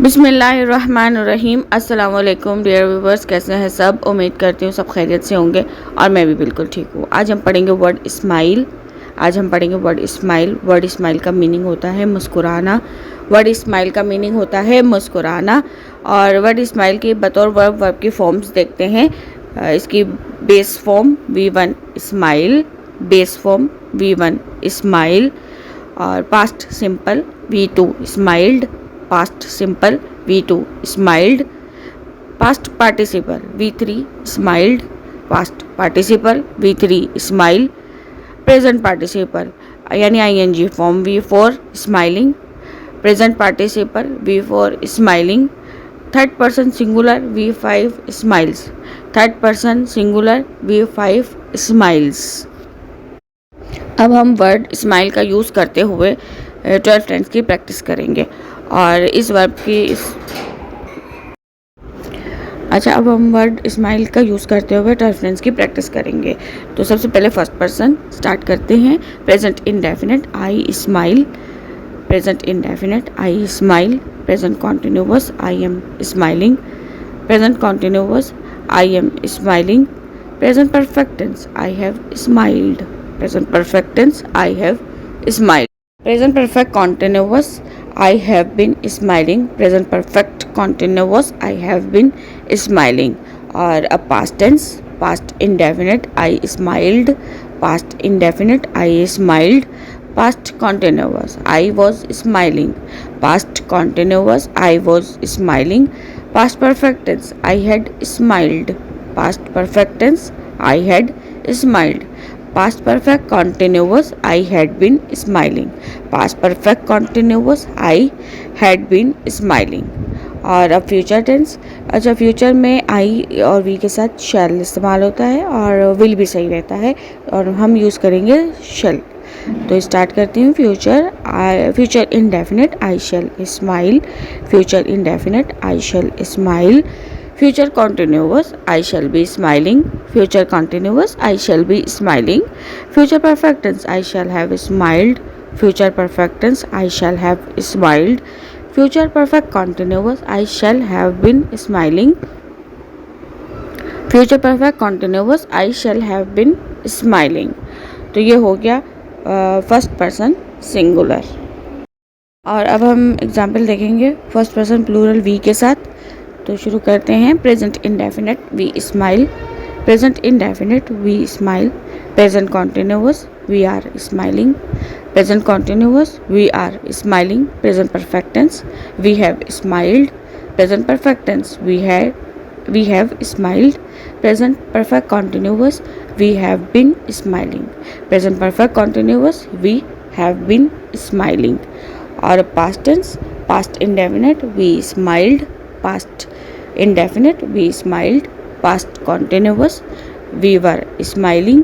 बिस्मिल्लाहिर्रहमानिर्रहीम। अस्सलाम वालेकुम डियर व्यूवर्स, कैसे हैं सब। उम्मीद करती हूँ सब खैरियत से होंगे और मैं भी बिल्कुल ठीक हूँ। आज हम पढ़ेंगे वर्ड स्माइल। वर्ड स्माइल का मीनिंग होता है मुस्कुराना। और वर्ड स्माइल की बतौर वर्ब की फॉर्म्स देखते हैं। इसकी base form V1 smile, V1 smile, और past simple V2 smiled, past simple V2 smiled, past participle V3 smiled, past participle V3 smile, present participle यानी ING form V4 smiling, present participle V4 smiling, third person singular V5 smiles, अब हम word smile का use करते हुए 12 friends की practice करेंगे और इस वर्ब की अब हम वर्ड स्माइल का यूज़ करते हुए 12 फ्रेंड्स की प्रैक्टिस करेंगे। तो सबसे पहले फर्स्ट पर्सन स्टार्ट करते हैं। Present indefinite I smile, present indefinite I smile, present continuous I am smiling, present continuous I am smiling, present perfect tense I have smiled, present perfect tense I have smiled, present perfect continuous I have been smiling, present perfect continuous I have been smiling। और अब past tense, past indefinite I smiled, past indefinite I smiled, past continuous I was smiling, past continuous I was smiling, past perfect tense I had smiled, past perfect tense I had smiled, past perfect continuous I had been smiling, past perfect continuous I had been smiling। और अब future tense. Future में आई और we के साथ शैल इस्तेमाल होता है और विल भी सही रहता है और हम यूज़ करेंगे शैल। तो स्टार्ट करती हूँ। Future indefinite I shall smile, future indefinite I shall smile, future continuous I shall be smiling, future continuous I shall be smiling, future perfect tense I shall have smiled, future perfect tense I shall have smiled, future perfect continuous I shall have been smiling, future perfect continuous I shall have been smiling। तो ये हो गया first person singular. और अब हम example देखेंगे first person plural we के साथ। तो शुरू करते हैं। Present indefinite we smile, present indefinite we smile, present continuous we are smiling, present continuous we are smiling, present perfect tense we have smiled, present perfect tense we have smiled, present perfect continuous we have been smiling, present perfect continuous we have been smiling. और past tense, past indefinite we smiled, past indefinite we smiled, past continuous we were smiling,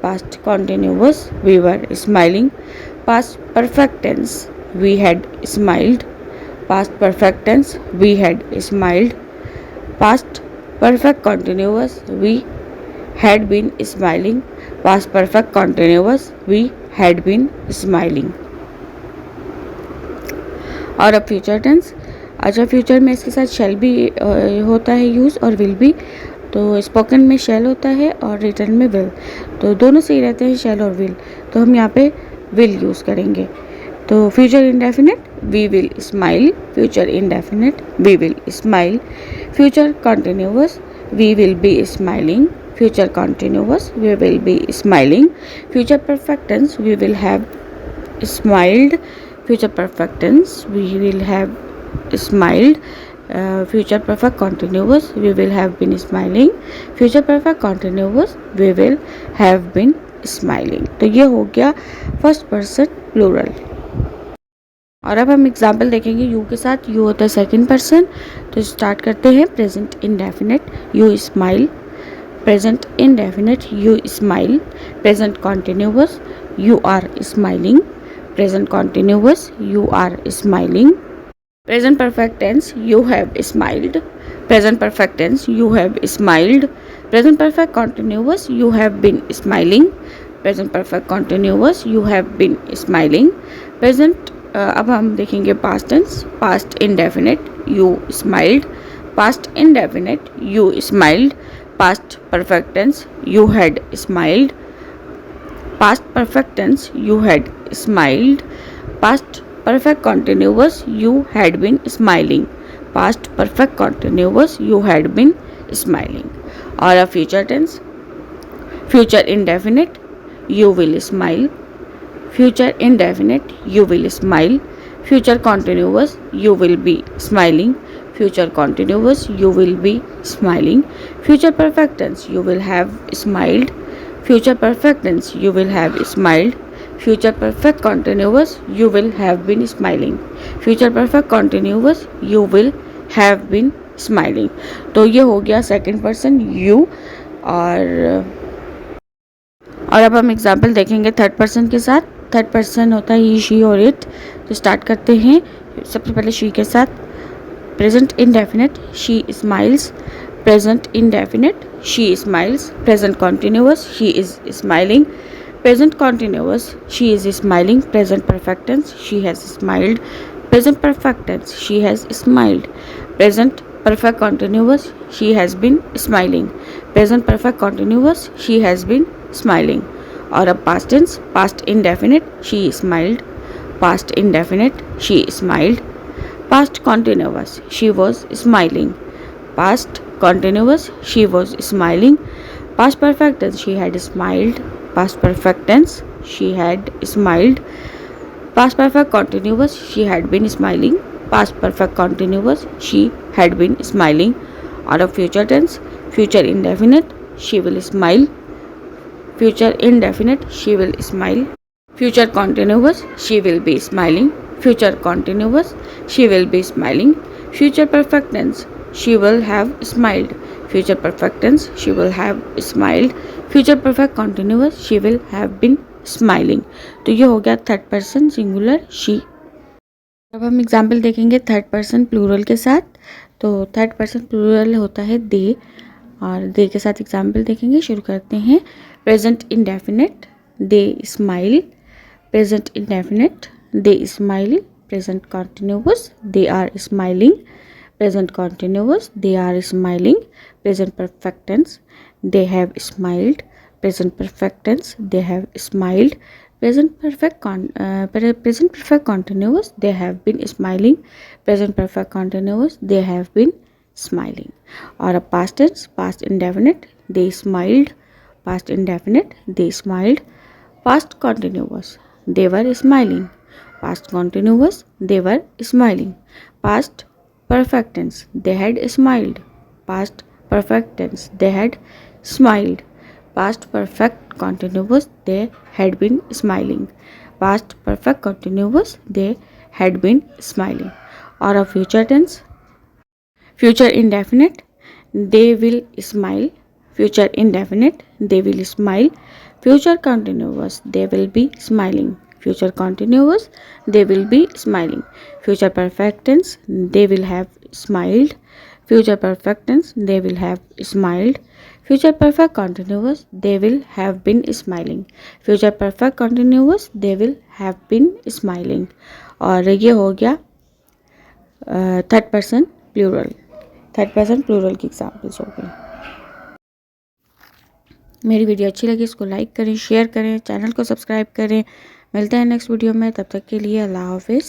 past continuous we were smiling, past perfect tense we had smiled, past perfect tense we had smiled, past perfect continuous we had been smiling, past perfect continuous we had been smiling। और अब future tense. Future में इसके साथ शैल भी होता है use और will भी। तो स्पोकन में शैल होता है और रिटन में विल, तो दोनों सही रहते हैं शैल और विल। तो हम यहाँ पे विल यूज़ करेंगे। तो future indefinite we will smile, future indefinite we will smile, future continuous we will be smiling, future continuous we will be smiling, future perfect tense we will have smiled, future perfect tense we will have smiled, future perfect continuous we will have been smiling, future perfect continuous we will have been smiling। तो ये हो गया first person plural. और अब हम example देखेंगे you के साथ। यू होता है सेकंड पर्सन। तो स्टार्ट करते हैं। Present indefinite you smile, present indefinite you smile, present continuous you are smiling, present continuous you are smiling, present perfect tense you have smiled, present perfect tense you have smiled, present perfect continuous you have been smiling, present perfect continuous you have been smiling, present अब हम देखेंगे past tense. Past indefinite, you smiled. Past indefinite, you smiled. Past perfect tense, you had smiled. Past perfect tense, you had smiled. Past perfect continuous, you had been smiling. Past perfect continuous, you had been smiling. Or a future tense, future indefinite, you will smile. Future indefinite, you will smile. Future continuous, you will be smiling. Future continuous, you will be smiling. Future perfect tense, you will have smiled. Future perfect tense, you will have smiled. Future perfect continuous, you will have been smiling. Future perfect continuous, you will have been smiling. तो ये हो गया second person you. और अब हम example देखेंगे third person के साथ। थर्ड पर्सन होता है ही, शी और इट। तो स्टार्ट करते हैं सबसे पहले शी के साथ। Present indefinite, she smiles. Present indefinite, she smiles. Present continuous, she is smiling. Present continuous, she is smiling. Present perfect tense, she has smiled. Present perfect tense, she has smiled. Present perfect continuous, she has been smiling. Present perfect continuous, she has been smiling. Or a past tense, past indefinite, she smiled. Past indefinite, she smiled. Past continuous, she was smiling. Past continuous, she was smiling. Past perfect tense, she had smiled. Past perfect tense, she had smiled. Past perfect continuous, she had been smiling. Past perfect continuous, she had been smiling. Or a future tense, future indefinite, she will smile. Future indefinite, she will smile. Future continuous, she will be smiling. Future continuous, she will be smiling. Future perfect tense, she will have smiled. Future perfect tense, she will have smiled. Future perfect continuous, she will have been smiling. तो ये हो गया third person singular she. अब हम example देखेंगे third person plural के साथ। तो थर्ड पर्सन प्लूरल होता है दे, और दे के साथ एग्जाम्पल देखेंगे। शुरू करते हैं। Present indefinite, they smile. Present indefinite, they smile. Present continuous, they are smiling. Present continuous, they are smiling. Present perfect tense, they have smiled. Present perfect tense, they have smiled. Present perfect continuous, they have been smiling. Present perfect continuous, they have been smiling. Or a past tense, past indefinite, they smiled. Past indefinite, they smiled. Past continuous, they were smiling. Past continuous, they were smiling. Past perfect tense, they had smiled. Past perfect tense, they had smiled. Past perfect continuous, they had been smiling. Past perfect continuous, they had been smiling. Or a future tense, future indefinite, they will smile. Future indefinite, they will smile. Future continuous, they will be smiling. Future continuous, they will be smiling. Future perfect tense, they will have smiled. Future perfect tense, they will have smiled. Future perfect continuous, they will have been smiling. Future perfect continuous, they will have been smiling. और ये हो गया third person plural. Third person plural की examples हो गई। मेरी video अच्छी लगी इसको लाइक करें, शेयर करें, चैनल को सब्सक्राइब करें। मिलते हैं नेक्स्ट वीडियो में, तब तक के लिए अल्लाह हाफिज़।